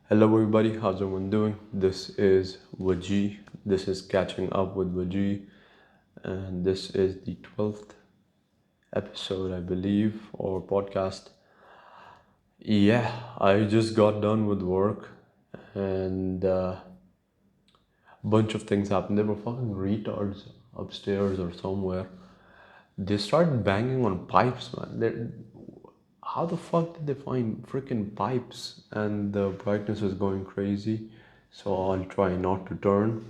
Hello everybody, how's everyone doing? This is Wajeeh. This is Catching Up with Wajeeh, and this is the 12th episode, I believe, or podcast. Yeah, I just got done with work, and a bunch of things happened. There were fucking retards upstairs or somewhere. They started banging on pipes, man. How the fuck did they find freaking pipes? And the brightness is going crazy, so I'll try not to turn.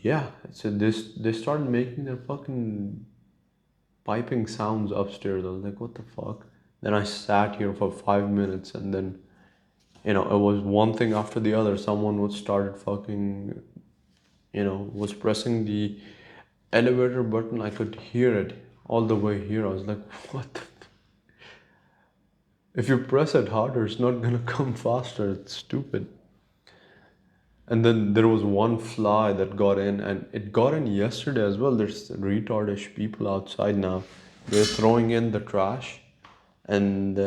Yeah, so they started making their fucking piping sounds upstairs. I was like, what the fuck? Then I sat here for 5 minutes, and then it was one thing after the other. Someone would started fucking, was pressing the elevator button. I could hear it all the way here. I was like, what the if you press it harder, it's not gonna come faster. It's stupid. And then there was one fly that got in, and it got in yesterday as well. There's retardish people outside now. They're throwing in the trash, and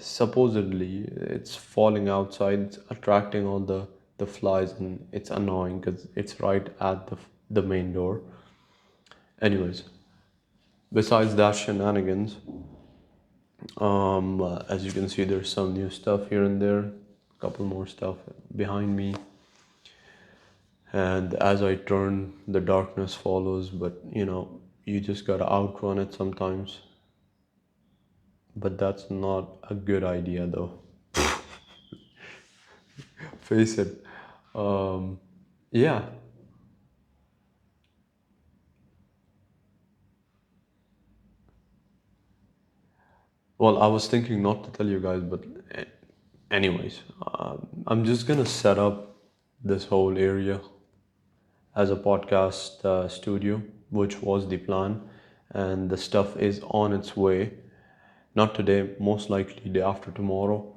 supposedly it's falling outside, it's attracting all the flies, and it's annoying because it's right at the main door. Anyways, besides that shenanigans, as you can see, there's some new stuff here and there, a couple more stuff behind me. And as I turn, the darkness follows, but you just gotta outrun it sometimes. But that's not a good idea, though. Face it. Um, yeah. Well, I was thinking not to tell you guys, but anyways, I'm just gonna set up this whole area as a podcast studio, which was the plan, and the stuff is on its way. Not today, most likely day after tomorrow,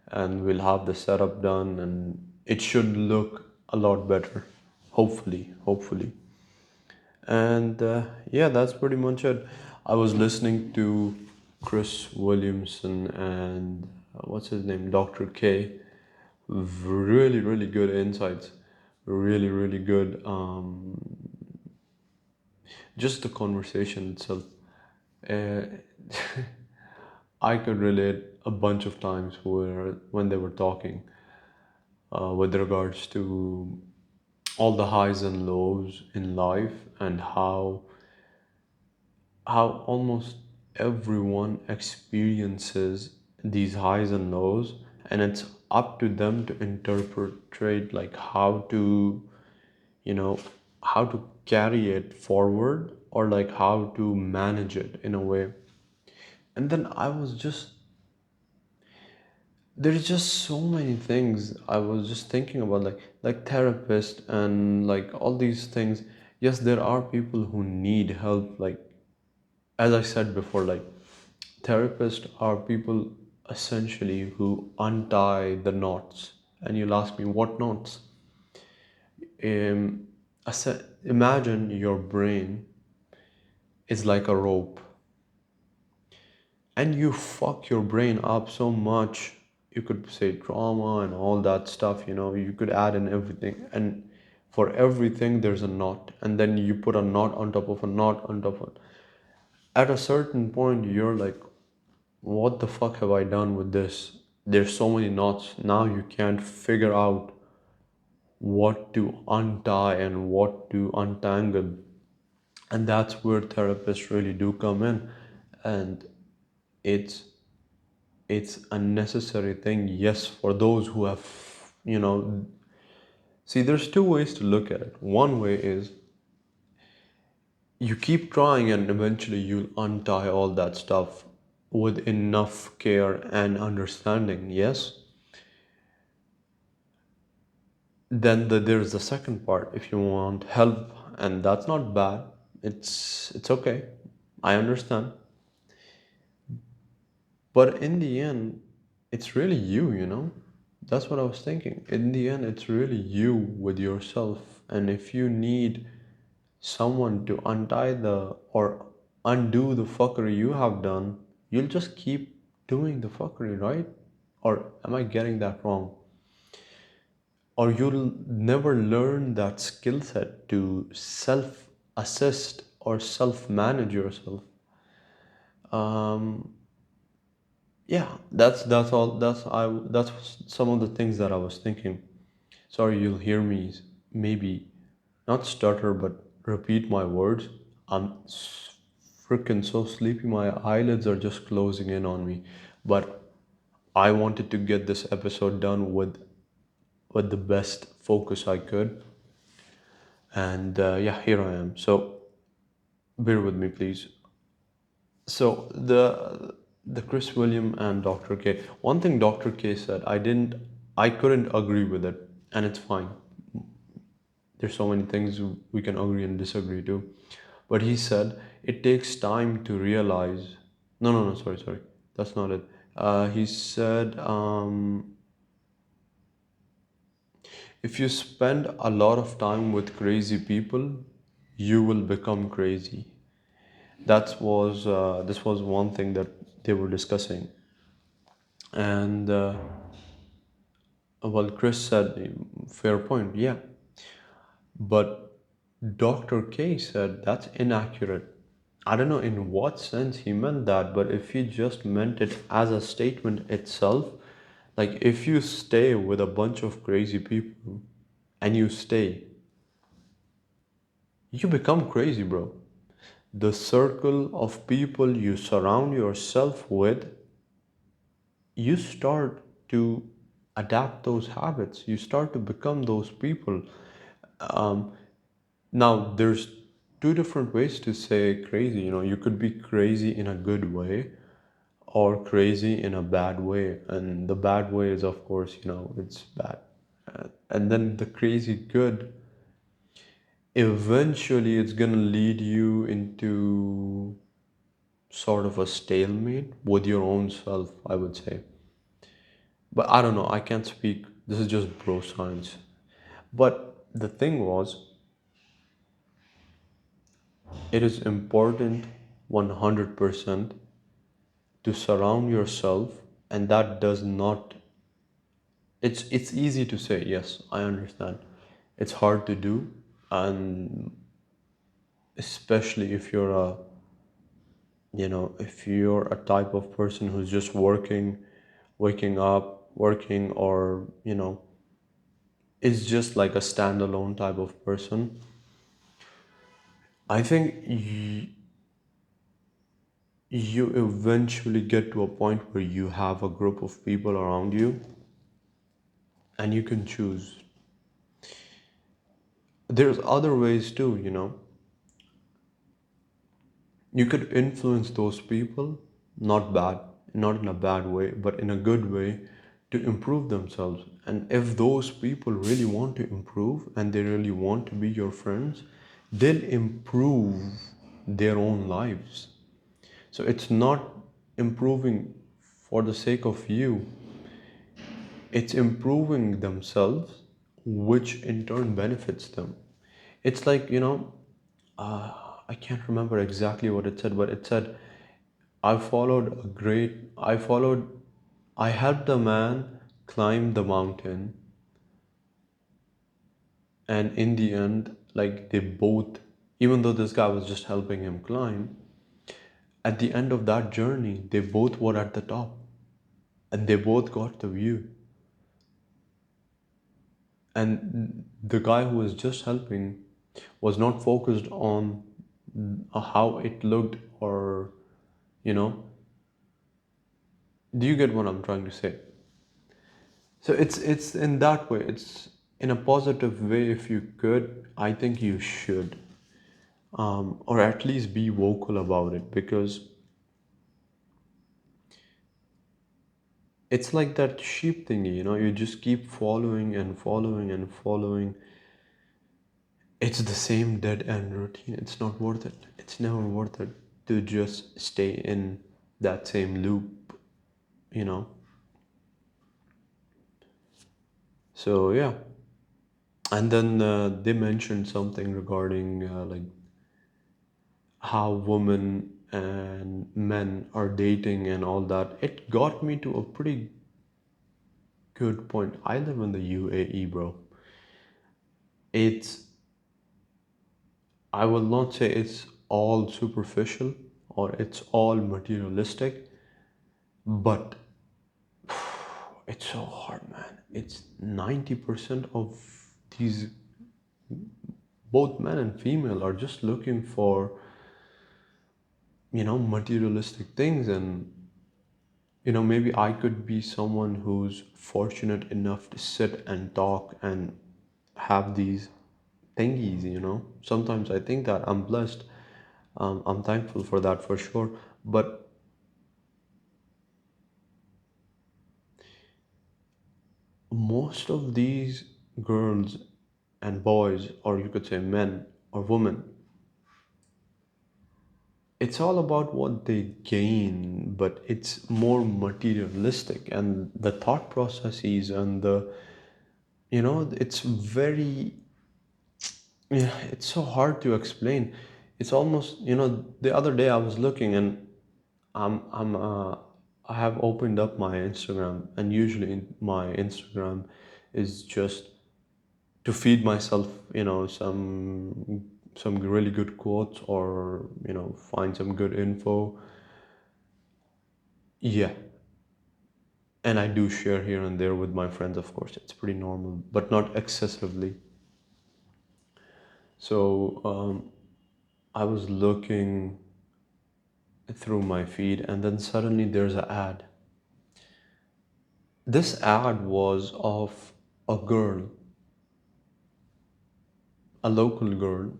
and we'll have the setup done, and it should look a lot better. Hopefully. And yeah, that's pretty much it. I was listening to Chris Williamson and what's his name, Dr. K. Really good insights. Really good. Just the conversation itself. Uh, I could relate a bunch of times where when they were talking with regards to all the highs and lows in life, and how almost everyone experiences these highs and lows, and it's up to them to interpret like you know how to carry it forward, or like how to manage it in a way. And then I was just there's just so many things I was just thinking about, like therapist and like all these things. Yes, there are people who need help, like as I said before, like therapists are people essentially who untie the knots. And you'll ask me, what knots? Imagine your brain is like a rope, and you fuck your brain up so much. You could say trauma and all that stuff, you could add in everything, and for everything there's a knot, and then you put a knot on top of a knot on top of. At a certain point you're like, what the fuck have I done with this? There's so many knots now, you can't figure out what to untie and what to untangle. And that's where therapists really do come in. And it's it's a necessary thing, yes, for those who have, you know see, there's two ways to look at it. One way is you keep trying, and eventually you'll untie all that stuff with enough care and understanding, yes. Then there's the second part, if you want help, and that's not bad. It's okay, I understand. But in the end, it's really you. That's what I was thinking. In the end, it's really you with yourself. And if you need someone to untie the or undo the fuckery you have done, you'll just keep doing the fuckery, right? or am I getting that wrong? Or you'll never learn that skill set to self assist or self manage yourself. Um, yeah, that's all. That's some of the things that I was thinking. Sorry, you'll hear me maybe not stutter, but repeat my words. I'm freaking so sleepy. My eyelids are just closing in on me. But I wanted to get this episode done with the best focus I could. And yeah, here I am. So bear with me, please. So the Chris William and Dr. K. One thing Dr. K said, I couldn't agree with it, and it's fine. There's so many things we can agree and disagree to. But he said it takes time to realize. No, no, no. Sorry. That's not it. He said if you spend a lot of time with crazy people, you will become crazy. That was this was one thing that they were discussing, and well, Chris said, fair point, yeah, but Dr. K said that's inaccurate. I don't know in what sense he meant that, but if he just meant it as a statement itself, like if you stay with a bunch of crazy people and you stay, you become crazy, bro. The circle of people you surround yourself with, you start to adapt those habits. You start to become those people. Um, Now, there's two different ways to say crazy. You know, you could be crazy in a good way or crazy in a bad way. And the bad way is, of course, it's bad. And then the crazy good, eventually, it's gonna lead you into sort of a stalemate with your own self, I would say. But I don't know, I can't speak. This is just bro science. But the thing was, it is important 100% to surround yourself, and that does not, it's easy to say, yes, I understand. It's hard to do, and especially if you're a type of person who's just working, waking up, working, or is just like a standalone type of person. I think you eventually get to a point where you have a group of people around you and you can choose. There's other ways too, you could influence those people, not in a bad way, but in a good way, to improve themselves. And if those people really want to improve and they really want to be your friends, they'll improve their own lives. So it's not improving for the sake of you, it's improving themselves, which in turn benefits them. It's like, I can't remember exactly what it said, but it said, I followed, I helped a man climb the mountain, and in the end, like they both, even though this guy was just helping him climb, at the end of that journey, they both were at the top and they both got the view. And the guy who was just helping was not focused on how it looked, or, you know, do you get what I'm trying to say? So it's in that way. It's in a positive way. If you could, I think you should, or at least be vocal about it, because it's like that sheep thingy. You just keep following and following and following. It's the same dead end routine. It's not worth it. It's never worth it to just stay in that same loop. You know. So yeah, and then they mentioned something regarding like how women and men are dating and all that. It got me to a pretty Good point. I live in the UAE, bro. It's, I will not say it's all superficial or it's all materialistic, but it's so hard, man. It's 90% of these, both men and female, are just looking for, materialistic things. And, maybe I could be someone who's fortunate enough to sit and talk and have these thingies. Sometimes I think that I'm blessed. I'm thankful for that for sure. But most of these girls and boys, or you could say men or women, it's all about what they gain, but it's more materialistic. And the thought processes and it's very, yeah, it's so hard to explain. It's almost, the other day I was looking and I'm I have opened up my Instagram, and usually my Instagram is just to feed myself, some really good quotes, or find some good info. Yeah, and I do share here and there with my friends, of course. It's pretty normal, but not excessively. So I was looking through my feed, and then suddenly there's an ad. This ad was of a girl, a local girl,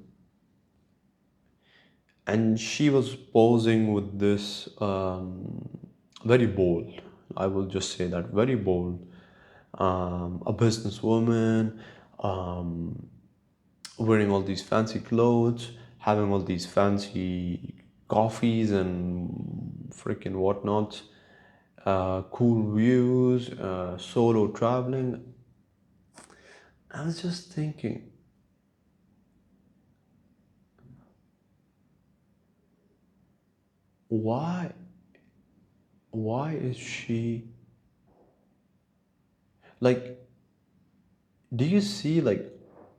and she was posing with this very bold, I will just say that, very bold, a businesswoman, um, wearing all these fancy clothes, having all these fancy coffees and freaking whatnot, cool views, solo traveling. I was just thinking, why why is she, like, do you see, like,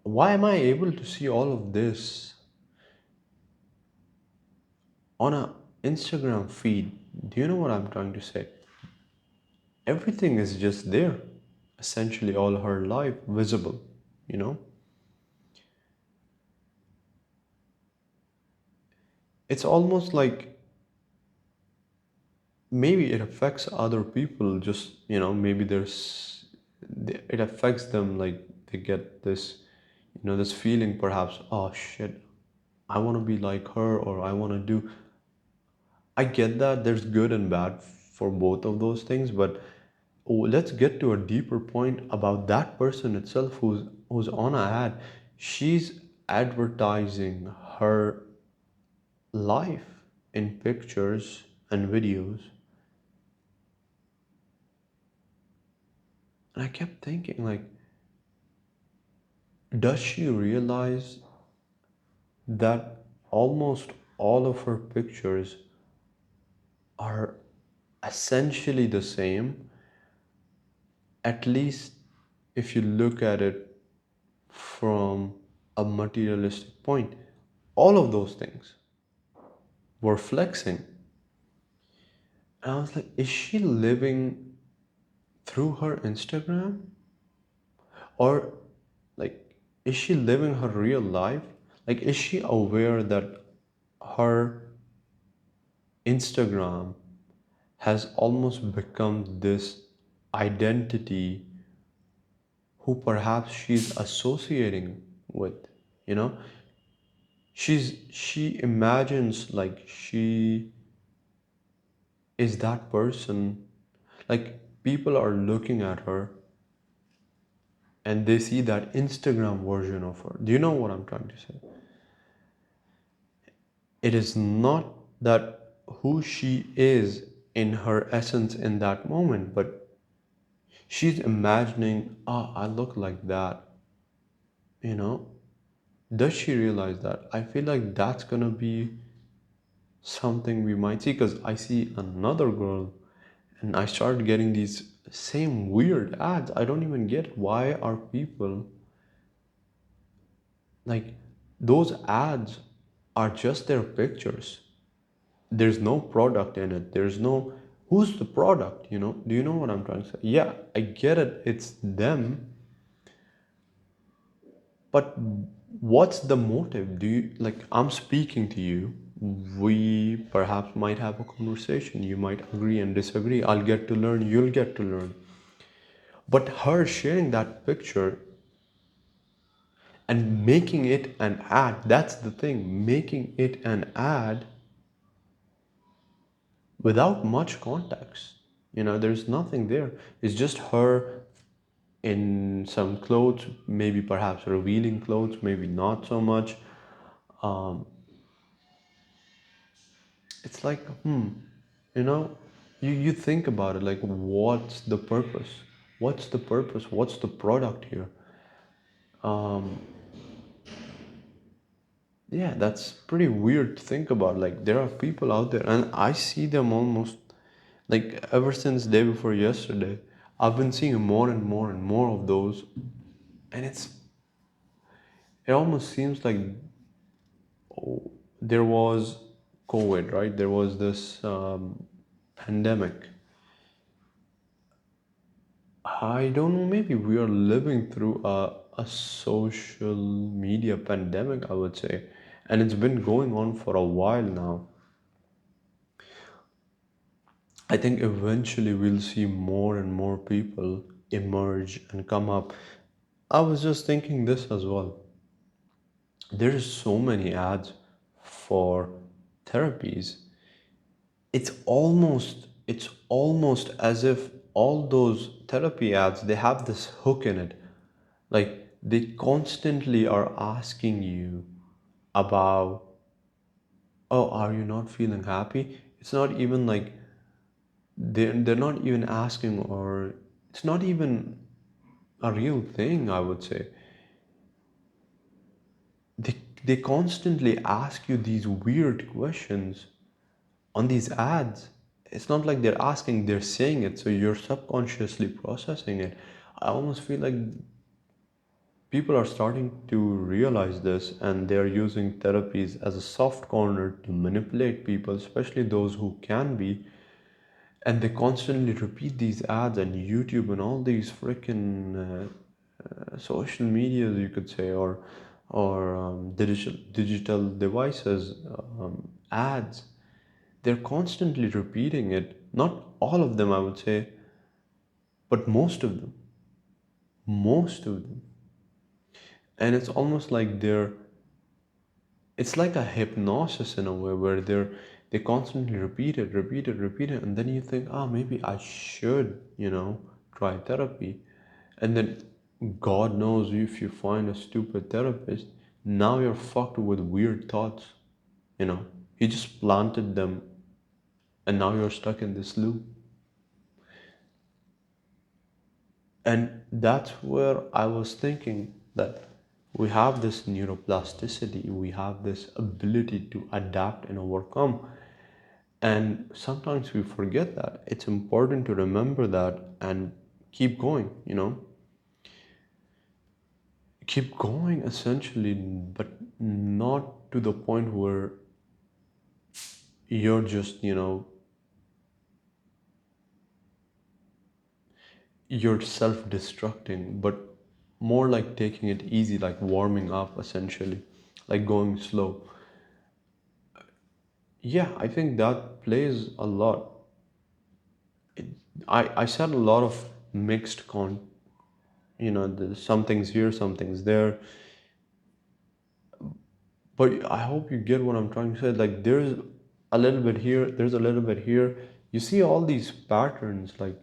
why am I able to see all of this on a Instagram feed? Do you know what I'm trying to say? Everything is just there, essentially all her life visible, you know? It's almost like maybe it affects other people, just, maybe it affects them, like they get this, this feeling perhaps, oh shit, I want to be like her, or I want to do. I get that there's good and bad for both of those things, but let's get to a deeper point about that person itself who's on an ad. She's advertising her life in pictures and videos. And I kept thinking, like, does she realize that almost all of her pictures are essentially the same, at least if you look at it from a materialistic point? All of those things were flexing. And I was like, is she living through her Instagram? Or, like, is she living her real life? Like, is she aware that her Instagram has almost become this identity who perhaps she's associating with? You know, she imagines like she is that person. Like, people are looking at her and they see that Instagram version of her. Do you know what I'm trying to say? It is not that who she is in her essence in that moment, but she's imagining, ah, I look like that, you know? Does she realize that? I feel like that's gonna be something we might see, because I see another girl and I started getting these same weird ads. I don't even get why are people like those ads are just their pictures. There's no product in it. There's no who's the product, you know? Do you know what I'm trying to say? Yeah, I get it. It's them, but what's the motive? Do you like I'm speaking to you. We perhaps might have a conversation. You might agree and disagree. I'll get to learn, you'll get to learn. But her sharing that picture and making it an ad, that's the thing. Making it an ad without much context. You know, there's nothing there. It's just her in some clothes, maybe perhaps revealing clothes, maybe not so much. Um, it's like, you know, you think about it like, what's the purpose? What's the purpose? What's the product here? Um, yeah, that's pretty weird to think about. Like, there are people out there, and I see them almost like ever since day before yesterday. I've been seeing more and more and more of those, and it almost seems like there was COVID, right? There was this pandemic. I don't know, maybe we are living through a social media pandemic, I would say. And it's been going on for a while now. I think eventually we'll see more and more people emerge and come up. I was just thinking this as well. There's so many ads for therapies. It's almost as if all those therapy ads, they have this hook in it. Like they constantly are asking you about, oh, are you not feeling happy? It's not even like they're not even asking, or it's not even a real thing, I would say. They constantly ask you these weird questions on these ads. It's not like they're asking, they're saying it, so you're subconsciously processing it. I almost feel like people are starting to realize this, and they're using therapies as a soft corner to manipulate people, especially those who can be. And they constantly repeat these ads on YouTube and all these freaking social medias, you could say, or digital devices, ads. They're constantly repeating it. Not all of them, I would say, but most of them. Most of them. And it's almost like it's like a hypnosis in a way where they constantly repeat it, and then you think, ah, maybe I should, try therapy. And then God knows, if you find a stupid therapist, now you're fucked with weird thoughts. He just planted them, and now you're stuck in this loop. And that's where I was thinking that we have this neuroplasticity, we have this ability to adapt and overcome. And sometimes we forget that. It's important to remember that and keep going, Keep going essentially, but not to the point where you're just, you're self destructing, but more like taking it easy, like warming up essentially, like going slow. Yeah, I think that plays a lot. It, I said a lot of mixed some things here, some things there, but I hope you get what I'm trying to say. Like there's a little bit here, there's a little bit here. You see all these patterns, like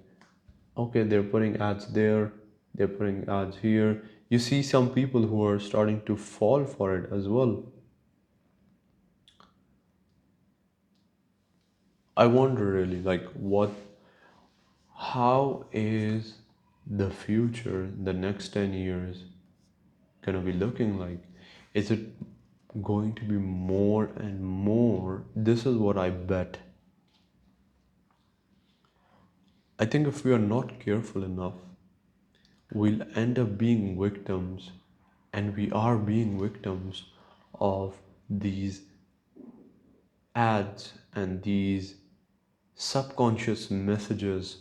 okay, they're putting ads there, they're putting ads here. You see some people who are starting to fall for it as well. I wonder really, like how is the future, the next 10 years gonna be looking like? Is it going to be more and more? This is what I bet. I think if we are not careful enough, we'll end up being victims, and we are being victims of these ads and these subconscious messages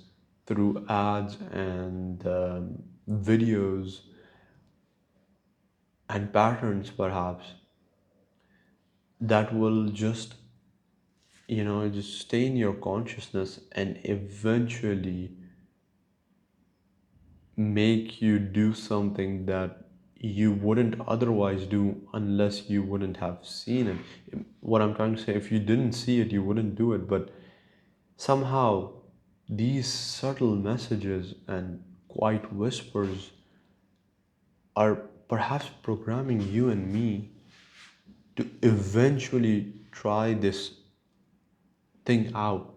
through ads and videos and patterns, perhaps, that will just, just stay in your consciousness and eventually make you do something that you wouldn't otherwise do unless you wouldn't have seen it. What I'm trying to say, if you didn't see it, you wouldn't do it, but somehow these subtle messages and quiet whispers are perhaps programming you and me to eventually try this thing out.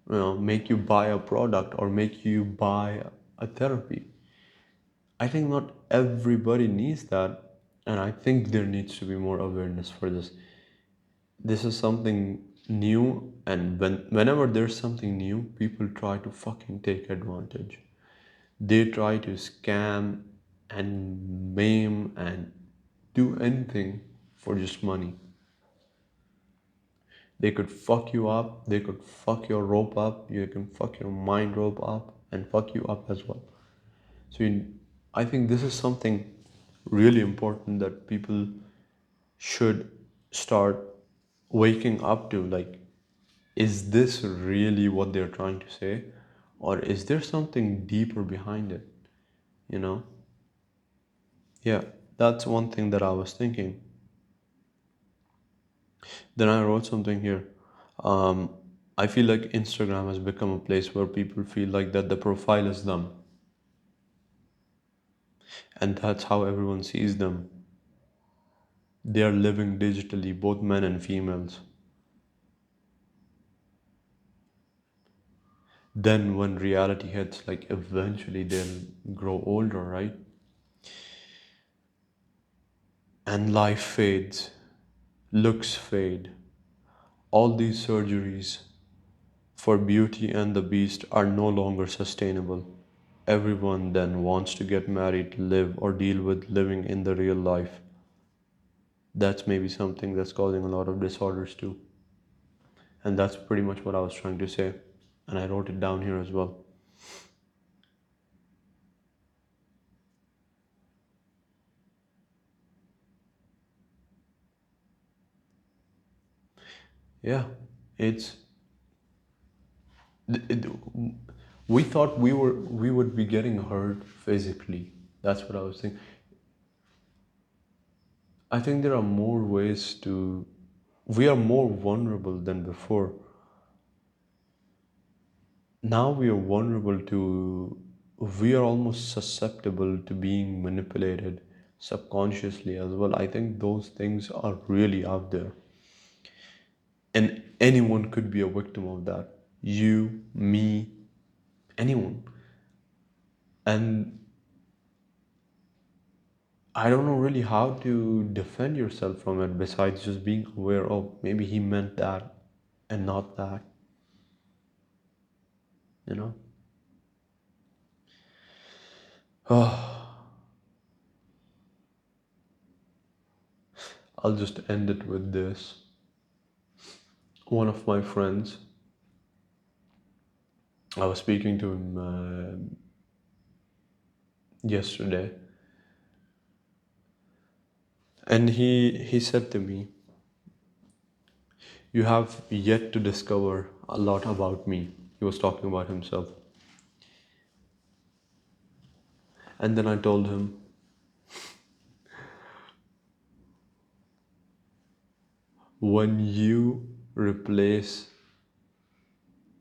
Make you buy a product or make you buy a therapy. I think not everybody needs that, and I think there needs to be more awareness for this. This is something new, and whenever there's something new, people try to fucking take advantage. They try to scam and maim and do anything for just money. They could fuck you up, they could fuck your rope up, you can fuck your mind rope up, and fuck you up as well. I think this is something really important that people should start waking up to. Like, is this really what they're trying to say? Or is there something deeper behind it? You know? Yeah, that's one thing that I was thinking. Then I wrote something here. Um, I feel like Instagram has become a place where people feel like that the profile is them, and that's how everyone sees them. They are living digitally, both men and females. Then when reality hits, like eventually they'll grow older, right? And life fades, looks fade. All these surgeries for Beauty and the Beast are no longer sustainable. Everyone then wants to get married, live, or deal with living in the real life. That's maybe something that's causing a lot of disorders too. And that's pretty much what I was trying to say. And I wrote it down here as well. Yeah, it's it, we thought we would be getting hurt physically. That's what I was thinking. I think there are more ways to. We are more vulnerable than before. Now we are vulnerable to. We are almost susceptible to being manipulated subconsciously as well. I think those things are really out there, and anyone could be a victim of that. You, me, anyone. And I don't know really how to defend yourself from it besides just being aware of maybe he meant that and not that, you know? I'll just end it with this. One of my friends, I was speaking to him yesterday, and he said to me, "You have yet to discover a lot about me." He was talking about himself. And then I told him, when you replace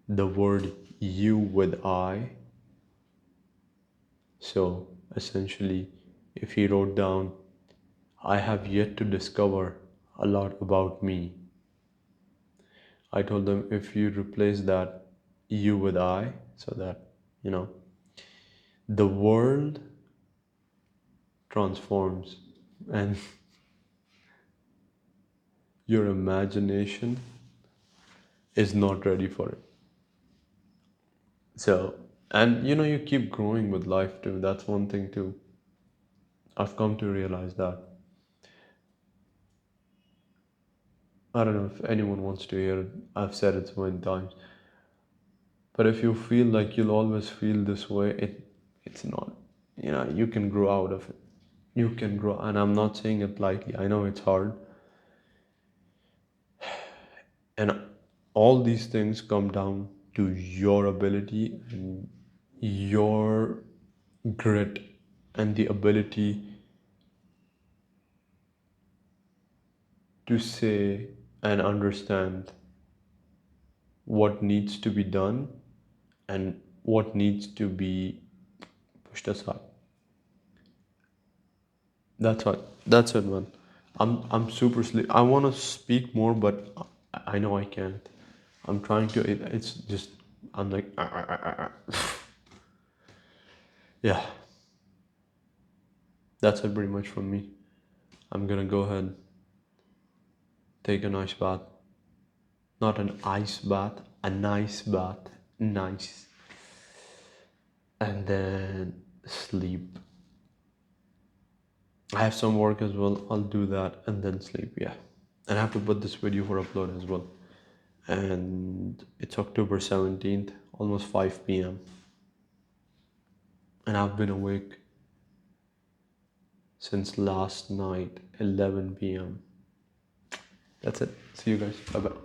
the word you with I, so essentially, if he wrote down, I have yet to discover a lot about me, I told them if you replace that you with I, so that, you know, the world transforms and your imagination is not ready for it. So, and you know, you keep growing with life too. That's one thing too. I've come to realize that. I don't know if anyone wants to hear it. I've said it so many times. But if you feel like you'll always feel this way, it's not. You know, you can grow out of it. You can grow, and I'm not saying it lightly. I know it's hard, and all these things come down to your ability and your grit and the ability to say and understand what needs to be done and what needs to be pushed aside. That's it, man. I'm super sleep. I want to speak more, but I know I can't. I'm trying to. It's just I'm like yeah. That's it pretty much from me. I'm gonna go ahead, take a nice bath. Not an ice bath, a nice bath. Nice. And then sleep. I have some work as well. I'll do that and then sleep. Yeah. And I have to put this video for upload as well. And it's October 17th, almost 5 p.m. And I've been awake since last night, 11 p.m. That's it. See you guys. Bye bye.